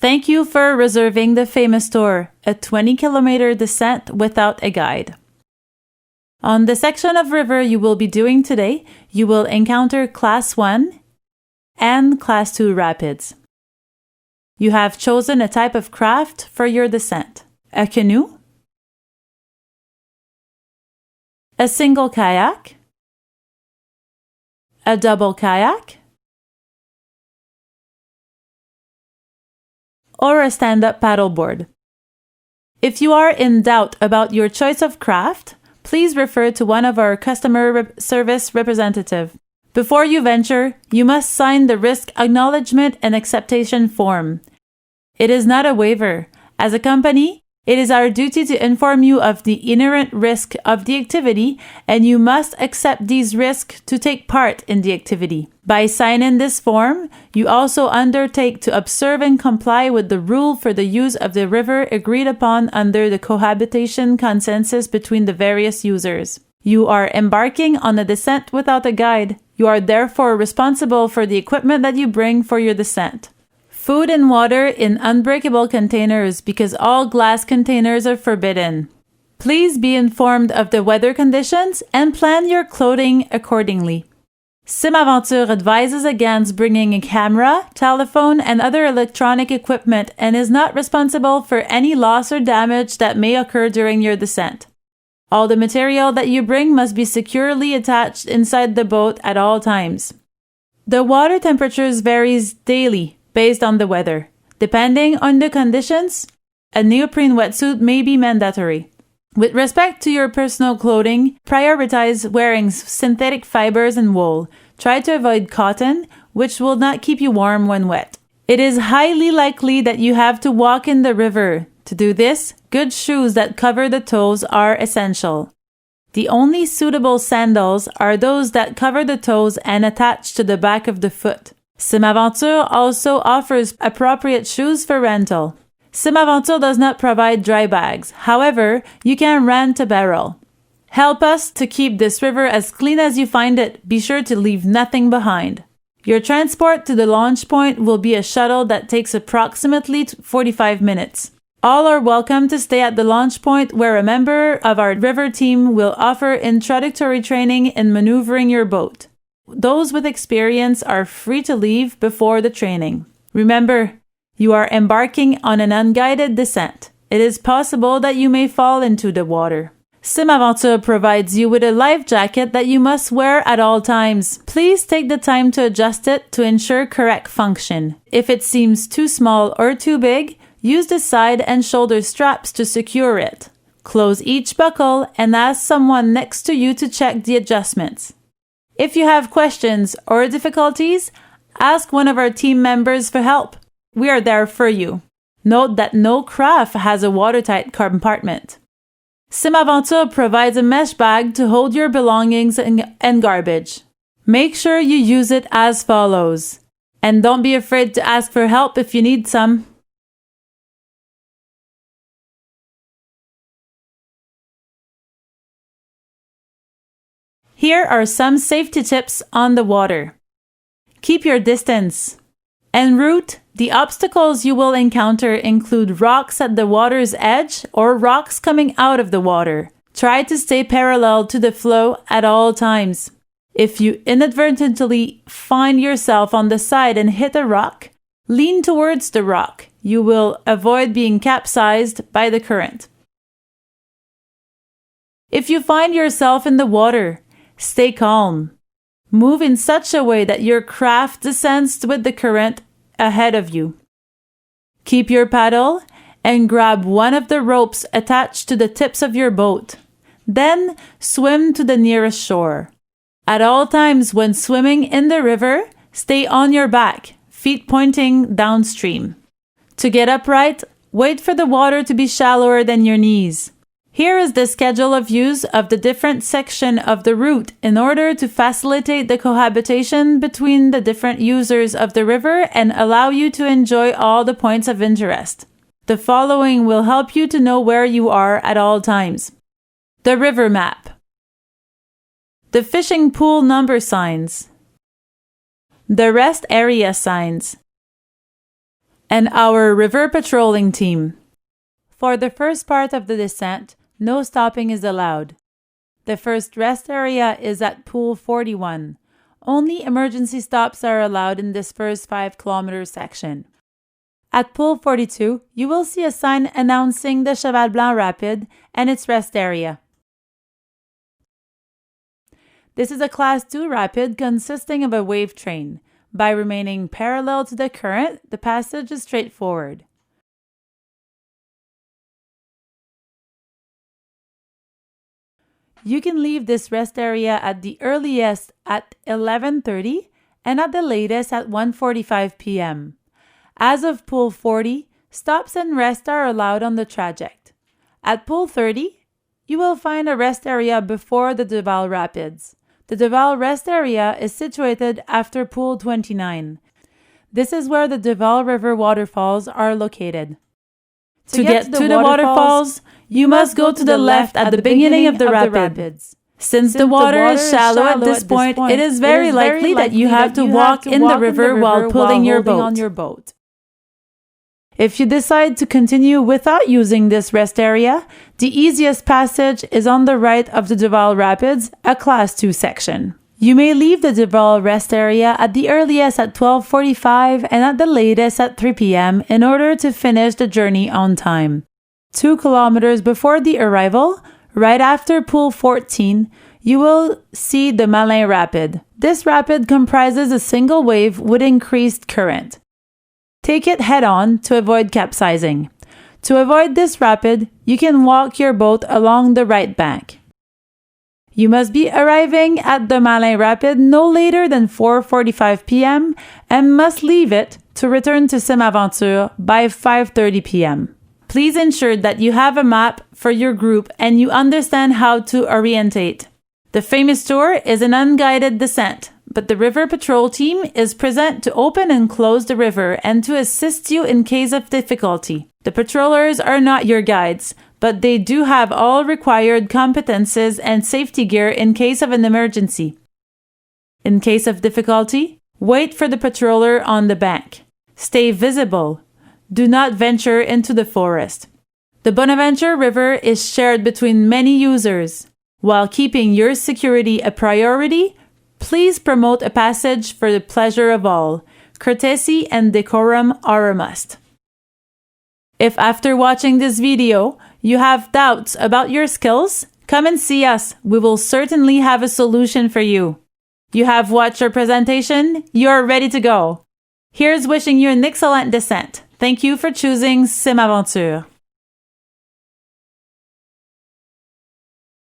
Thank you for reserving the famous tour, a 20-kilometer descent without a guide. On the section of river you will be doing today, you will encounter Class 1 and Class 2 rapids. You have chosen a type of craft for your descent: a canoe, a single kayak, a double kayak, or a stand-up paddleboard. If you are in doubt about your choice of craft, please refer to one of our customer service representatives. Before you venture, you must sign the risk acknowledgement and acceptation form. It is not a waiver. As a company, it is our duty to inform you of the inherent risk of the activity, and you must accept these risks to take part in the activity. By signing this form, you also undertake to observe and comply with the rule for the use of the river agreed upon under the cohabitation consensus between the various users. You are embarking on a descent without a guide. You are therefore responsible for the equipment that you bring for your descent. Food and water in unbreakable containers, because all glass containers are forbidden. Please be informed of the weather conditions and plan your clothing accordingly. Cime Aventures advises against bringing a camera, telephone, and other electronic equipment and is not responsible for any loss or damage that may occur during your descent. All the material that you bring must be securely attached inside the boat at all times. The water temperatures varies daily based on the weather. Depending on the conditions, a neoprene wetsuit may be mandatory. With respect to your personal clothing, prioritize wearing synthetic fibers and wool. Try to avoid cotton, which will not keep you warm when wet. It is highly likely that you have to walk in the river. To do this, good shoes that cover the toes are essential. The only suitable sandals are those that cover the toes and attach to the back of the foot. Cime Aventures also offers appropriate shoes for rental. Cime Aventures does not provide dry bags. However, you can rent a barrel. Help us to keep this river as clean as you find it. Be sure to leave nothing behind. Your transport to the launch point will be a shuttle that takes approximately 45 minutes. All are welcome to stay at the launch point, where a member of our river team will offer introductory training in maneuvering your boat. Those with experience are free to leave before the training. Remember, you are embarking on an unguided descent. It is possible that you may fall into the water. Cime Aventures provides you with a life jacket that you must wear at all times. Please take the time to adjust it to ensure correct function. If it seems too small or too big, use the side and shoulder straps to secure it. Close each buckle and ask someone next to you to check the adjustments. If you have questions or difficulties, ask one of our team members for help. We are there for you. Note that no craft has a watertight compartment. Cime Aventures provides a mesh bag to hold your belongings and garbage. Make sure you use it as follows. And don't be afraid to ask for help if you need some. Here are some safety tips on the water. Keep your distance. En route, the obstacles you will encounter include rocks at the water's edge or rocks coming out of the water. Try to stay parallel to the flow at all times. If you inadvertently find yourself on the side and hit a rock, lean towards the rock. You will avoid being capsized by the current. If you find yourself in the water, stay calm. Move in such a way that your craft descends with the current ahead of you. Keep your paddle and grab one of the ropes attached to the tips of your boat. Then swim to the nearest shore. At all times when swimming in the river, stay on your back, feet pointing downstream. To get upright, wait for the water to be shallower than your knees. Here is the schedule of use of the different section of the route in order to facilitate the cohabitation between the different users of the river and allow you to enjoy all the points of interest. The following will help you to know where you are at all times. The river map. The fishing pool number signs. The rest area signs. and our river patrolling team. For the first part of the descent, no stopping is allowed. The first rest area is at Pool 41. Only emergency stops are allowed in this first 5-kilometer section. At Pool 42, you will see a sign announcing the Cheval Blanc Rapid and its rest area. This is a Class 2 rapid consisting of a wave train. By remaining parallel to the current, the passage is straightforward. You can leave this rest area at the earliest at 11:30 and at the latest at 1:45 p.m. As of Pool 40, stops and rest are allowed on the traject. At Pool 30, you will find a rest area before the Duval Rapids. The Duval rest area is situated after Pool 29. This is where the Duval River waterfalls are located. To get to the waterfalls, you must go to the left at the beginning of the rapids. Since the water is shallow at this point, it is very likely that you have to walk in the river while pulling your boat. If you decide to continue without using this rest area, the easiest passage is on the right of the Duval Rapids, a Class 2 section. You may leave the Duval rest area at the earliest at 12:45 and at the latest at 3 p.m. in order to finish the journey on time. 2 kilometers before the arrival, right after Pool 14, you will see the Malay Rapid. This rapid comprises a single wave with increased current. Take it head-on to avoid capsizing. To avoid this rapid, you can walk your boat along the right bank. You must be arriving at the Malay Rapid no later than 4:45 p.m. and must leave it to return to Cime Aventures by 5:30 p.m. Please ensure that you have a map for your group and you understand how to orientate. The famous tour is an unguided descent, but the river patrol team is present to open and close the river and to assist you in case of difficulty. The patrollers are not your guides, but they do have all required competences and safety gear in case of an emergency. In case of difficulty, wait for the patroller on the bank. Stay visible. Do not venture into the forest. The Bonaventure River is shared between many users. While keeping your security a priority, please promote a passage for the pleasure of all. Courtesy and decorum are a must. If after watching this video, you have doubts about your skills, come and see us. We will certainly have a solution for you. You have watched our presentation. You are ready to go. Here's wishing you an excellent descent. Thank you for choosing Cime Aventures.